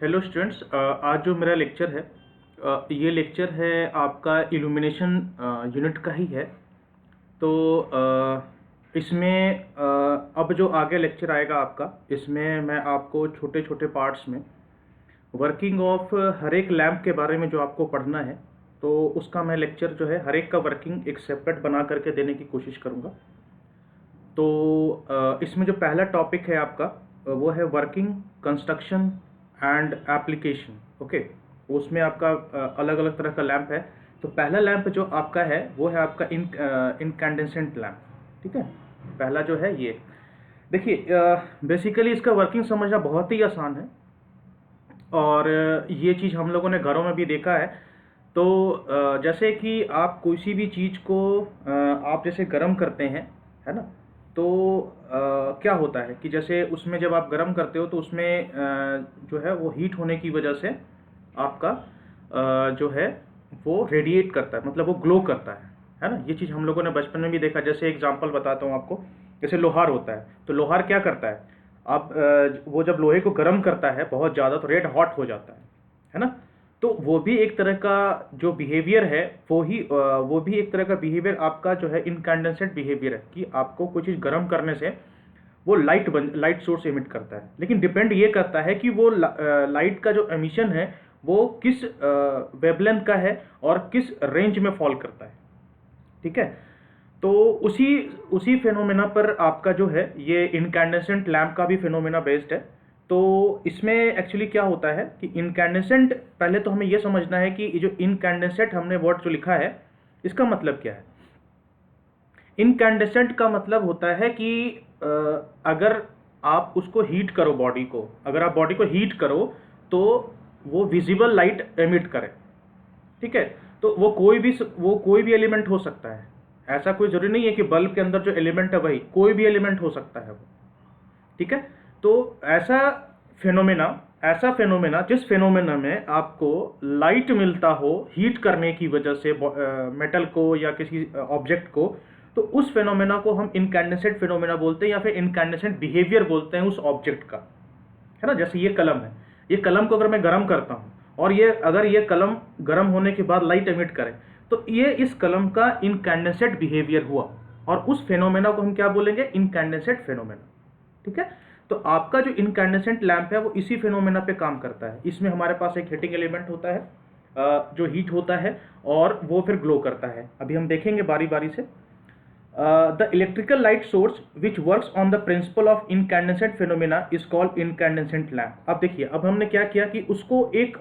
Hello students, आज जो मेरा लेक्चर है ये लेक्चर है आपका इल्यूमिनेशन यूनिट का ही है। तो इसमें अब जो आगे लेक्चर आएगा आपका, इसमें मैं आपको छोटे छोटे पार्ट्स में वर्किंग ऑफ हर एक लैंप के बारे में जो आपको पढ़ना है, तो उसका मैं लेक्चर जो है हर एक का वर्किंग एक सेपरेट बना करके देने की कोशिश करूँगा। तो इसमें जो पहला टॉपिक है आपका वो है working, construction and application. Okay, उसमें आपका अलग अलग तरह का लैंप है। तो पहला लैंप जो आपका है वो है आपका इनकैंडेसेंट लैंप। ठीक है, पहला जो है ये देखिए, बेसिकली इसका वर्किंग समझना बहुत ही आसान है और ये चीज़ हम लोगों ने घरों में भी देखा है। तो जैसे कि आप कोई सी भी चीज़ को आप जैसे गर्म करते हैं, है ना, तो क्या होता है कि जैसे उसमें जब आप गर्म करते हो तो उसमें जो है वो हीट होने की वजह से आपका जो है वो रेडिएट करता है, मतलब वो ग्लो करता है ना। ये चीज़ हम लोगों ने बचपन में भी देखा। जैसे एग्जांपल बताता हूँ आपको, जैसे लोहार होता है, तो लोहार क्या करता है, आप वो जब लोहे को गर्म करता है बहुत ज़्यादा तो रेड हॉट हो जाता है ना। तो वो भी एक तरह का जो बिहेवियर है वो भी एक तरह का बिहेवियर आपका जो है इनकैंडेसेंट बिहेवियर है कि आपको कोई चीज़ गर्म करने से वो लाइट सोर्स एमिट करता है। लेकिन डिपेंड ये करता है कि वो लाइट का जो एमिशन है वो किस वेवलेंथ का है और किस रेंज में फॉल करता है। ठीक है, तो उसी उसी फेनोमेना पर आपका जो है ये इनकैंडेसेंट लैम्प का भी फेनोमेना बेस्ड है। तो इसमें एक्चुअली क्या होता है कि इनकैंडेसेंट, पहले तो हमें यह समझना है कि ये जो इनकैंडेसेंट हमने वर्ड जो लिखा है इसका मतलब क्या है। इनकैंडेसेंट का मतलब होता है कि अगर आप उसको हीट करो, बॉडी को, अगर आप बॉडी को हीट करो तो वो विजिबल लाइट एमिट करे। ठीक है, तो वो कोई भी एलिमेंट हो सकता है। ऐसा कोई जरूरी नहीं है कि बल्ब के अंदर जो एलिमेंट है वही, कोई भी एलिमेंट हो सकता है वो। ठीक है, तो ऐसा फेनोमेना जिस फेनोमेना में आपको लाइट मिलता हो हीट करने की वजह से मेटल को या किसी ऑब्जेक्ट को, तो उस फेनोमेना को हम इनकैंडेसेंट फेनोमेना बोलते हैं या फिर इनकैंडेसेंट बिहेवियर बोलते हैं उस ऑब्जेक्ट का, है ना। जैसे ये कलम है, ये कलम को अगर मैं गर्म करता हूँ और अगर ये कलम गर्म होने के बाद लाइट एमिट करे, तो ये इस कलम का इनकैंडेसेंट बिहेवियर हुआ और उस फेनोमेना को हम क्या बोलेंगे, इनकैंडेसेंट फेनोमेना। ठीक है, तो आपका जो इनकैंडेसेंट लैंप है वो इसी फेनोमेना पे काम करता है। इसमें हमारे पास एक हीटिंग एलिमेंट होता है जो हीट होता है और वो फिर ग्लो करता है। अभी हम देखेंगे बारी बारी से। The electrical light source which works on the principle of incandescent phenomena is called incandescent lamp. अब देखिए, अब हमने क्या किया कि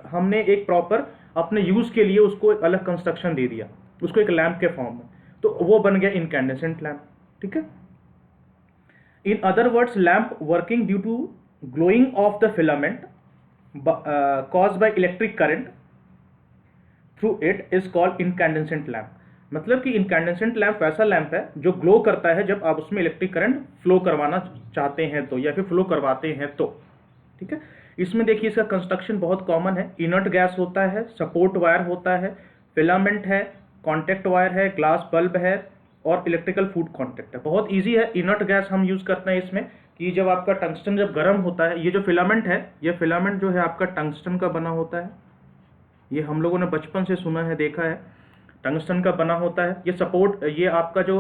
हमने एक प्रॉपर अपने यूज के लिए उसको एक अलग कंस्ट्रक्शन दे दिया, उसको एक लैंप के फॉर्म में, तो वो बन गया इनकैंडेसेंट लैंप। ठीक है, in other words, lamp working due to glowing of the filament caused by electric current through it is called incandescent lamp। मतलब कि इनकैंडेसेंट लैंप वैसा लैंप है जो ग्लो करता है जब आप उसमें इलेक्ट्रिक करंट फ्लो करवाना चाहते हैं तो, या फिर फ्लो करवाते हैं तो। ठीक है, इसमें देखिए इसका कंस्ट्रक्शन बहुत कॉमन है। इनर्ट गैस होता है, सपोर्ट वायर होता है, फिलामेंट है, कॉन्टेक्ट वायर है, ग्लास बल्ब है और इलेक्ट्रिकल फूड कॉन्टेक्ट है। बहुत इजी है। इनर्ट गैस हम यूज करते हैं इसमें कि जब आपका टंगस्टन जब गर्म होता है, ये जो फिलामेंट है, ये फिलामेंट जो है आपका टंगस्टन का बना होता है। ये हम लोगों ने बचपन से सुना है, देखा है, टंगस्टन का बना होता है। ये आपका जो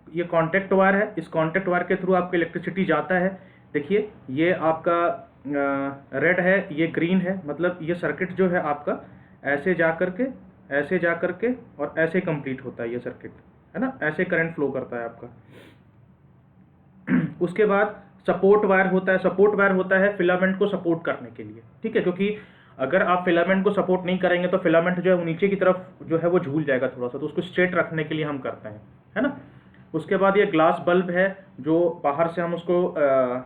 ये कॉन्टेक्ट वायर है, इस कॉन्टेक्ट वायर के थ्रू आपका इलेक्ट्रिसिटी जाता है। देखिए ये आपका रेड है, ये ग्रीन है, मतलब ये सर्किट जो है आपका ऐसे जा करके और ऐसे कंप्लीट होता है ये सर्किट, है ना। ऐसे करंट फ्लो करता है आपका। उसके बाद सपोर्ट वायर होता है। सपोर्ट वायर होता है फिलामेंट को सपोर्ट करने के लिए। ठीक है, क्योंकि अगर आप फिलामेंट को सपोर्ट नहीं करेंगे तो फिलामेंट जो है वो नीचे की तरफ जो है वो झूल जाएगा थोड़ा सा, तो उसको स्ट्रेट रखने के लिए हम करते हैं, है ना। उसके बाद ये ग्लास बल्ब है, जो बाहर से हम उसको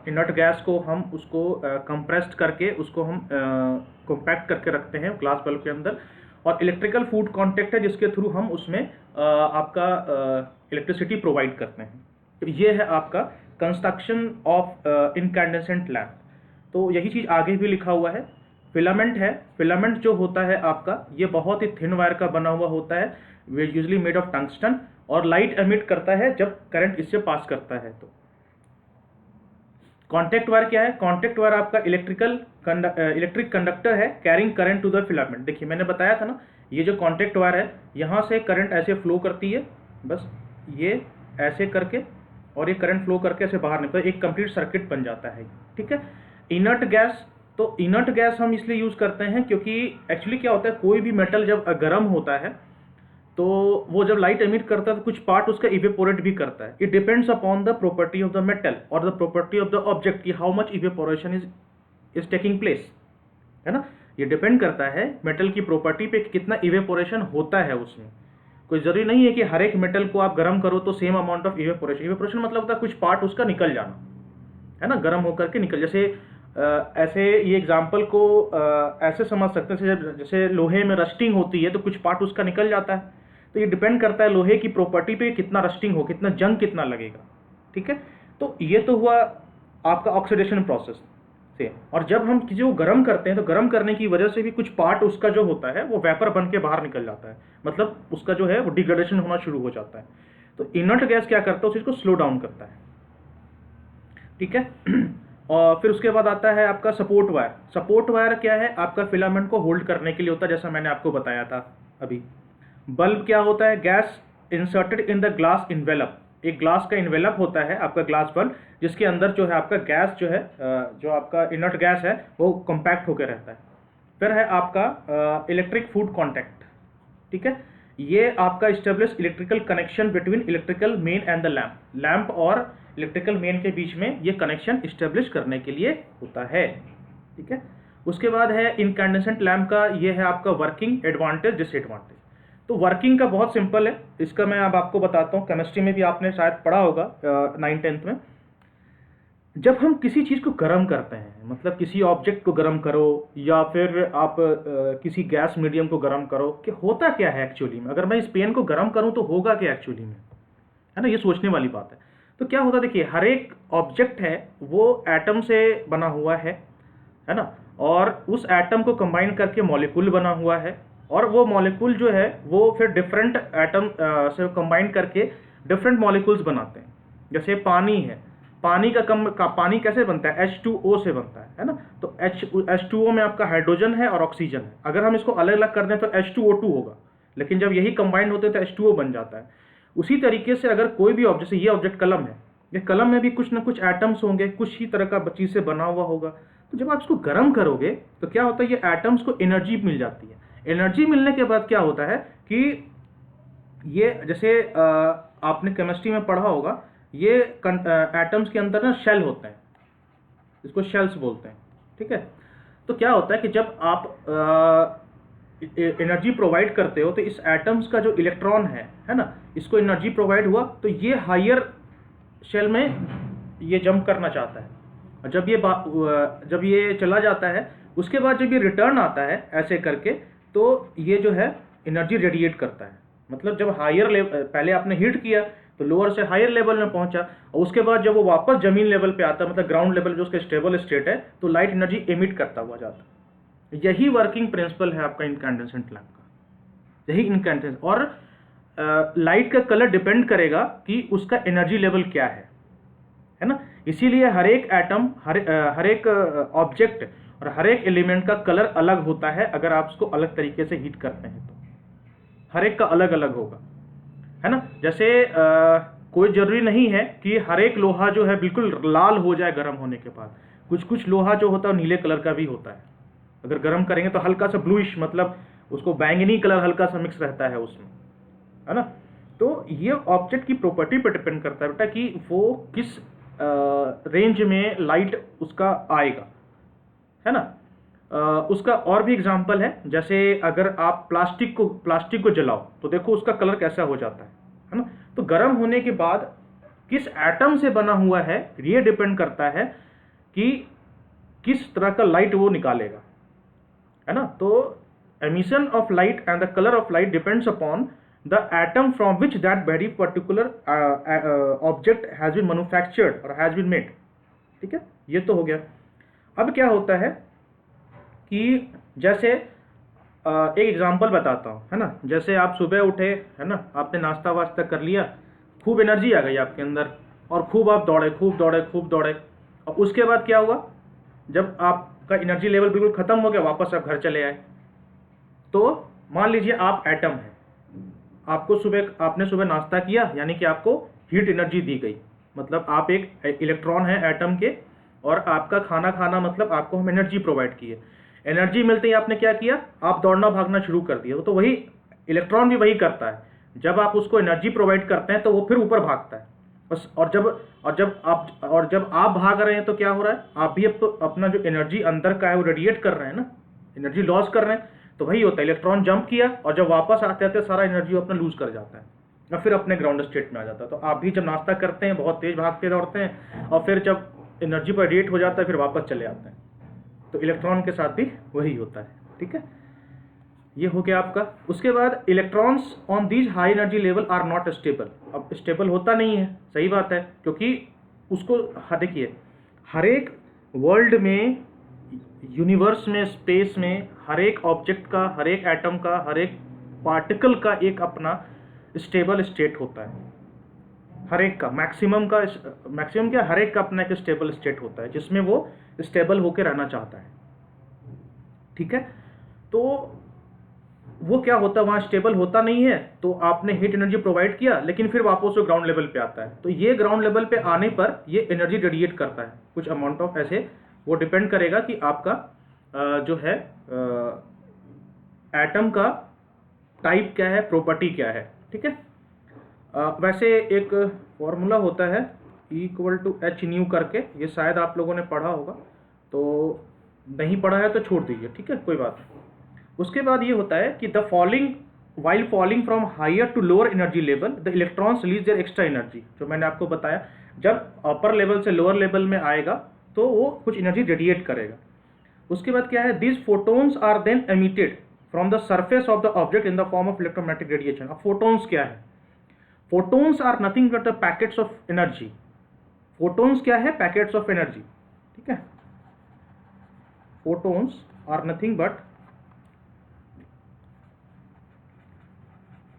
इनर्ट गैस को हम उसको कंप्रेस्ड करके उसको हम कॉम्पैक्ट करके रखते हैं ग्लास बल्ब के अंदर। और इलेक्ट्रिकल फूड कॉन्टेक्ट है जिसके थ्रू हम उसमें आपका इलेक्ट्रिसिटी प्रोवाइड करते हैं। तो ये है आपका कंस्ट्रक्शन ऑफ इनकैंडेसेंट लैंप। तो यही चीज़ आगे भी लिखा हुआ है। फिलामेंट है, फिलामेंट जो होता है आपका ये बहुत ही थिन वायर का बना हुआ होता है, यूजली मेड ऑफ टंगस्टन, और लाइट एमिट करता है जब करंट इससे पास करता है। तो कॉन्टैक्ट वायर क्या है? कॉन्टैक्ट वायर आपका इलेक्ट्रिक कंडक्टर है carrying current to the filament. देखिए मैंने बताया था ना, ये जो कॉन्टैक्ट वायर है यहाँ से करंट ऐसे फ्लो करती है, बस ये ऐसे करके, और ये करंट फ्लो करके ऐसे बाहर निकलता है, एक कंप्लीट सर्किट बन जाता है। ठीक है। इनर्ट गैस, तो इनर्ट गैस हम इसलिए यूज़ करते हैं क्योंकि एक्चुअली क्या होता है, कोई भी मेटल जब गर्म होता है तो वो जब लाइट एमिट करता है तो कुछ पार्ट उसका इवेपोरेट भी करता है। It depends upon the property of the metal और the property of the object कि how much evaporation is taking place, है ना। ये डिपेंड करता है मेटल की प्रॉपर्टी पे कि कितना इवेपोरेशन होता है उसमें। कोई ज़रूरी नहीं है कि हर एक मेटल को आप गर्म करो तो same amount of evaporation. Evaporation मतलब होता है कुछ पार्ट उसका निकल जाना, है ना, गर्म होकर के निकल। जैसे ऐसे ये एग्जाम्पल को ऐसे समझ सकते हैं, जैसे लोहे में रस्टिंग होती है तो कुछ पार्ट उसका निकल जाता है। तो ये डिपेंड करता है लोहे की प्रॉपर्टी पे कितना रस्टिंग हो, कितना जंग कितना लगेगा। ठीक है। तो ये तो हुआ आपका ऑक्सीडेशन प्रोसेस से। और जब हम किसी को गर्म करते हैं तो गर्म करने की वजह से भी कुछ पार्ट उसका जो होता है वो वेपर बन के बाहर निकल जाता है, मतलब उसका जो है वो डिग्रेडेशन होना शुरू हो जाता है। तो इनर्ट गैस क्या करता है, उस चीज़ को स्लो डाउन करता है। ठीक है। और फिर उसके बाद आता है आपका सपोर्ट वायर। सपोर्ट वायर क्या है, आपका फिलामेंट को होल्ड करने के लिए होता है, जैसा मैंने आपको बताया था अभी। बल्ब क्या होता है, gas inserted in the glass envelope. एक ग्लास का इन्वेलप होता है आपका ग्लास बल्ब, जिसके अंदर जो है आपका गैस जो है, जो आपका इनर्ट गैस है वो कॉम्पैक्ट होकर रहता है। फिर है आपका इलेक्ट्रिक फूड कॉन्टैक्ट। ठीक है। ये आपका establish electrical connection between electrical main and the lamp. Lamp और इलेक्ट्रिकल मेन के बीच में ये कनेक्शन इस्टेब्लिश करने के लिए होता है। ठीक है। उसके बाद है इनकैंडेसेंट लैम्प का, ये है आपका वर्किंग एडवांटेज डिसएडवांटेज। तो वर्किंग का बहुत सिंपल है, इसका मैं अब आपको बताता हूँ। केमिस्ट्री में भी आपने शायद पढ़ा होगा 9th-10th में। जब हम किसी चीज़ को गर्म करते हैं, मतलब किसी ऑब्जेक्ट को गर्म करो या फिर आप किसी गैस मीडियम को गर्म करो, कि होता क्या है एक्चुअली में। अगर मैं इस पेन को गर्म करूं तो होगा क्या एक्चुअली में, है ना, ये सोचने वाली बात है। तो क्या होता है, देखिए हर एक ऑब्जेक्ट है वो एटम से बना हुआ है ना, और उस एटम को कंबाइन करके मॉलिक्यूल बना हुआ है, और वो मॉलिक्यूल जो है वो फिर डिफरेंट एटम से कंबाइन करके डिफरेंट मॉलिक्यूल्स बनाते हैं। जैसे पानी है, पानी का पानी कैसे बनता है, H2O से बनता है ना। तो H2O में आपका हाइड्रोजन है और ऑक्सीजन है। अगर हम इसको अलग अलग कर दें तो H2O2 होगा, लेकिन जब यही कंबाइंड होते हैं तो H2O बन जाता है। उसी तरीके से अगर कोई भी ऑब्जेक्ट, जैसे ये ऑब्जेक्ट कलम है, ये कलम में भी कुछ ना कुछ एटम्स होंगे, कुछ ही तरह का चीज़ से बना हुआ होगा। तो जब आप इसको गर्म करोगे तो क्या होता है, ये एटम्स को एनर्जी मिल जाती है। एनर्जी मिलने के बाद क्या होता है कि ये जैसे आपने केमिस्ट्री में पढ़ा होगा, ये एटम्स के अंदर ना शेल होते हैं, इसको शेल्स बोलते हैं। ठीक है। तो क्या होता है कि जब आप एनर्जी प्रोवाइड करते हो तो इस एटम्स का जो इलेक्ट्रॉन है ना, इसको एनर्जी प्रोवाइड हुआ तो ये हायर शेल में ये जंप करना चाहता है। और जब ये चला जाता है, उसके बाद जब ये रिटर्न आता है ऐसे करके, तो ये जो है एनर्जी रेडिएट करता है। मतलब जब हायर लेवल, पहले आपने हीट किया तो लोअर से हायर लेवल में पहुंचा, और उसके बाद जब वो वापस जमीन लेवल पे आता है, मतलब ग्राउंड लेवल जो उसका स्टेबल स्टेट है, तो लाइट एनर्जी एमिट करता हुआ जाता है। यही वर्किंग प्रिंसिपल है आपका इनकैंडेसेंट लैम्प का, यही इनकैंडेसेंट। और लाइट का कलर डिपेंड करेगा कि उसका एनर्जी लेवल क्या है ना। इसीलिए हर एक एटम, हर एक ऑब्जेक्ट और हर एक एलिमेंट का कलर अलग होता है। अगर आप उसको अलग तरीके से हीट करते हैं तो हर एक का अलग अलग होगा, है ना। जैसे कोई जरूरी नहीं है कि हर एक लोहा जो है बिल्कुल लाल हो जाए गर्म होने के बाद। कुछ कुछ लोहा जो होता है नीले कलर का भी होता है। अगर गर्म करेंगे तो हल्का सा ब्लूइश, मतलब उसको बैंगनी कलर हल्का सा मिक्स रहता है उसमें, है ना। तो ये ऑब्जेक्ट की प्रॉपर्टी पर डिपेंड करता है बेटा कि वो किस रेंज में लाइट उसका आएगा, है ना। उसका और भी एग्जाम्पल है, जैसे अगर आप प्लास्टिक को जलाओ तो देखो उसका कलर कैसा हो जाता है ना। तो गर्म होने के बाद किस एटम से बना हुआ है ये डिपेंड करता है कि किस तरह का लाइट वो निकालेगा, है ना। तो emission of light and the colour of light depends upon the atom from which that very particular object has been manufactured or has been made। ठीक है, ये तो हो गया। अब क्या होता है कि जैसे एक एग्जांपल बताता हूँ, है ना। जैसे आप सुबह उठे, है ना, आपने नाश्ता वास्ता कर लिया, खूब एनर्जी आ गई आपके अंदर और खूब आप दौड़े, खूब दौड़े, और उसके बाद क्या हुआ, जब आपका एनर्जी लेवल बिल्कुल खत्म हो गया, वापस आप घर चले आए। तो मान लीजिए आप एटम हैं, आपने सुबह नाश्ता किया, यानी कि आपको हीट एनर्जी दी गई, मतलब आप एक इलेक्ट्रॉन है एटम के, और आपका खाना खाना मतलब आपको हम एनर्जी प्रोवाइड किए। एनर्जी मिलते ही आपने क्या किया, आप दौड़ना भागना शुरू कर दिया। तो वही इलेक्ट्रॉन भी वही करता है, जब आप उसको एनर्जी प्रोवाइड करते हैं तो वो फिर ऊपर भागता है बस। और जब आप भाग रहे हैं तो क्या हो रहा है, आप भी अपना जो एनर्जी अंदर का है वो रेडिएट कर रहे हैं ना, एनर्जी लॉस कर रहे हैं। तो वही होता है, इलेक्ट्रॉन जंप किया और जब वापस आते आते सारा एनर्जी अपना लूज कर जाता है और फिर अपने ग्राउंड स्टेट में आ जाता है। तो आप भी जब नाश्ता करते हैं बहुत तेज भागते दौड़ते हैं, और फिर जब एनर्जी पर रेडिएट हो जाता है फिर वापस चले आते हैं। तो इलेक्ट्रॉन के साथ भी वही होता है, ठीक है। ये हो गया आपका। उसके बाद electrons on these high energy level are not stable. अब स्टेबल होता नहीं है, सही बात है, क्योंकि उसको देखिए, हर एक वर्ल्ड में, यूनिवर्स में, स्पेस में, हर एक ऑब्जेक्ट का, हर एक एटम का, हर एक पार्टिकल का एक अपना स्टेबल स्टेट होता है। हर एक का, मैक्सिमम क्या, हर एक का अपना एक स्टेबल स्टेट होता है जिसमें वो स्टेबल होकर रहना चाहता है, ठीक है। तो वो क्या होता है, वहाँ स्टेबल होता नहीं है, तो आपने हीट एनर्जी प्रोवाइड किया लेकिन फिर वापस वो ग्राउंड लेवल पे आता है। तो ये ग्राउंड लेवल पे आने पर ये एनर्जी रेडिएट करता है कुछ अमाउंट ऑफ, ऐसे वो डिपेंड करेगा कि आपका जो है एटम का टाइप क्या है, प्रॉपर्टी क्या है, ठीक है। वैसे एक फॉर्मूला होता है E=H करके, ये शायद आप लोगों ने पढ़ा होगा, तो नहीं पढ़ा है तो छोड़ दीजिए, ठीक है, कोई बात नहीं। उसके बाद ये होता है कि while falling from higher to lower energy level the electrons release their extra energy। जो मैंने आपको बताया, जब अपर लेवल से लोअर लेवल में आएगा तो वो कुछ एनर्जी रेडिएट करेगा। उसके बाद क्या है, these photons are then emitted from the surface of the object in the form of electromagnetic radiation। अब photons क्या है, photons are nothing but the packets of energy। photons क्या है, packets of energy, ठीक है। photons are nothing but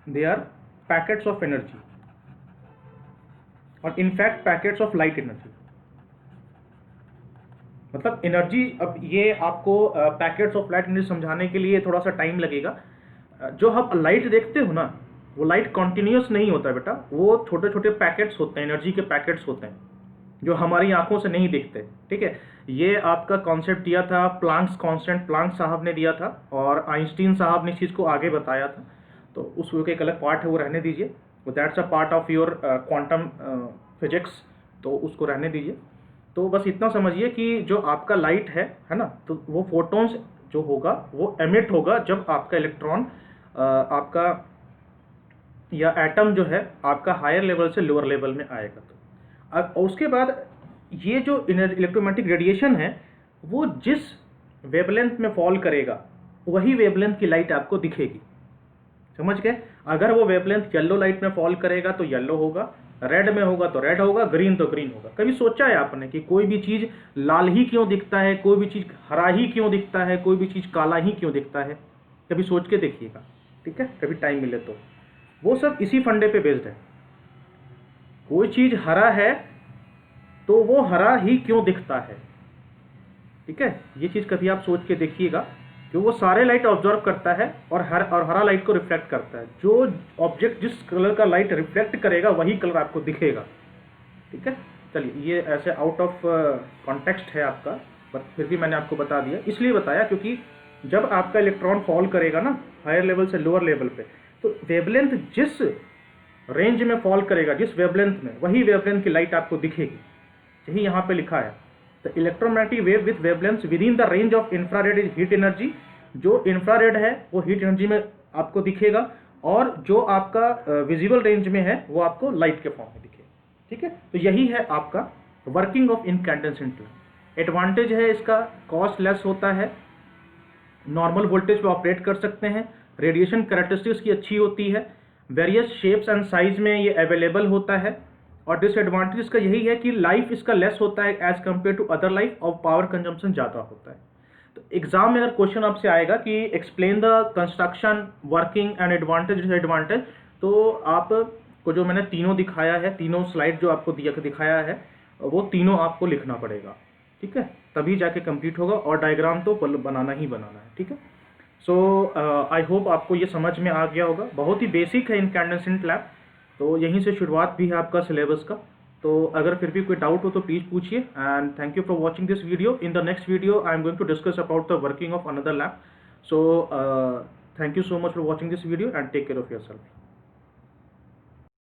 they are packets of energy, और in fact packets of light energy. मतलब energy, अब ये आपको पैकेट्स ऑफ लाइट एनर्जी समझाने के लिए थोड़ा सा टाइम लगेगा। जो आप लाइट देखते हो ना, वो लाइट कॉन्टिन्यूस नहीं होता है बेटा, वो छोटे छोटे पैकेट्स होते हैं, एनर्जी के पैकेट्स होते हैं जो हमारी आंखों से नहीं दिखते, ठीक है। ये आपका कॉन्सेप्ट दिया था प्लांक्स कांस्टेंट, प्लांक साहब ने दिया था, और आइंस्टीन साहब ने इस चीज़ को आगे बताया था। तो उस का एक अलग पार्ट है, वो रहने दीजिए, that's a part of your quantum physics, तो उसको रहने दीजिए। तो बस इतना समझिए कि जो आपका लाइट है ना, तो वो फोटोन्स जो होगा वो एमिट होगा जब आपका इलेक्ट्रॉन आपका या एटम जो है आपका हायर लेवल से लोअर लेवल में आएगा। तो अब उसके बाद ये जो इलेक्ट्रोमैग्नेटिक रेडिएशन है वो जिस वेवलेंथ में फॉल करेगा वही वेवलेंथ की लाइट आपको दिखेगी, समझ गए। अगर वो वेवलेंथ येलो लाइट में फॉल करेगा तो येलो होगा, रेड में होगा तो रेड होगा, ग्रीन तो ग्रीन होगा। कभी सोचा है आपने कि कोई भी चीज़ लाल ही क्यों दिखता है, कोई भी चीज़ हरा ही क्यों दिखता है, कोई भी चीज़ काला ही क्यों दिखता है? कभी सोच के देखिएगा, ठीक है, कभी टाइम मिले तो। वो सब इसी फंडे पे बेस्ड है। कोई चीज़ हरा है तो वो हरा ही क्यों दिखता है, ठीक है। ये चीज़ कभी आप सोच के देखिएगा कि वो सारे लाइट ऑब्जर्व करता है और हरा लाइट को रिफ्लेक्ट करता है। जो ऑब्जेक्ट जिस कलर का लाइट रिफ्लेक्ट करेगा वही कलर आपको दिखेगा, ठीक है। चलिए, ये ऐसे आउट ऑफ कॉन्टेक्स्ट है आपका, बट फिर भी मैंने आपको बता दिया। इसलिए बताया क्योंकि जब आपका इलेक्ट्रॉन फॉल करेगा ना हायर लेवल से लोअर लेवल पे, तो वेवलेंथ जिस रेंज में फॉल करेगा, जिस वेवलेंथ में, वही वेवलेंथ की लाइट आपको दिखेगी। यही यहाँ पे लिखा है, the electromagnetic wave with wavelength with in the range of infrared is heat energy. जो इंफ्रारेड है वो हीट एनर्जी में आपको दिखेगा, और जो आपका विजिबल रेंज में है वो आपको लाइट के फॉर्म में दिखेगा, ठीक है। तो यही है आपका working of incandescent lamp. Advantage है इसका, कॉस्ट लेस होता है, नॉर्मल वोल्टेज पे ऑपरेट कर सकते हैं, रेडिएशन कैरेक्टरिस्टिक्स की अच्छी होती है, वेरियस शेप्स एंड साइज में ये अवेलेबल होता है। और डिसएडवांटेज इसका यही है कि लाइफ इसका लेस होता है as compared to other life, और पावर कंजम्पशन ज़्यादा होता है। तो एग्जाम में अगर क्वेश्चन आपसे आएगा कि explain the construction, working and advantage disadvantage, तो आपको जो मैंने तीनों दिखाया है, तीनों स्लाइड जो आपको दिखाया है, वो तीनों आपको लिखना पड़ेगा, ठीक है, तभी जाके कंप्लीट होगा, और डायग्राम तो बनाना ही बनाना है, ठीक है। सो आई होप आपको ये समझ में आ गया होगा, बहुत ही बेसिक है इनकैंडेसेंट लैब, तो यहीं से शुरुआत भी है आपका सिलेबस का। तो अगर फिर भी कोई डाउट हो तो प्लीज़ पूछिए, and thank you for watching this video. In the next video I am going to discuss about the working of another lab. So thank you so much for watching this video, and take care of your self.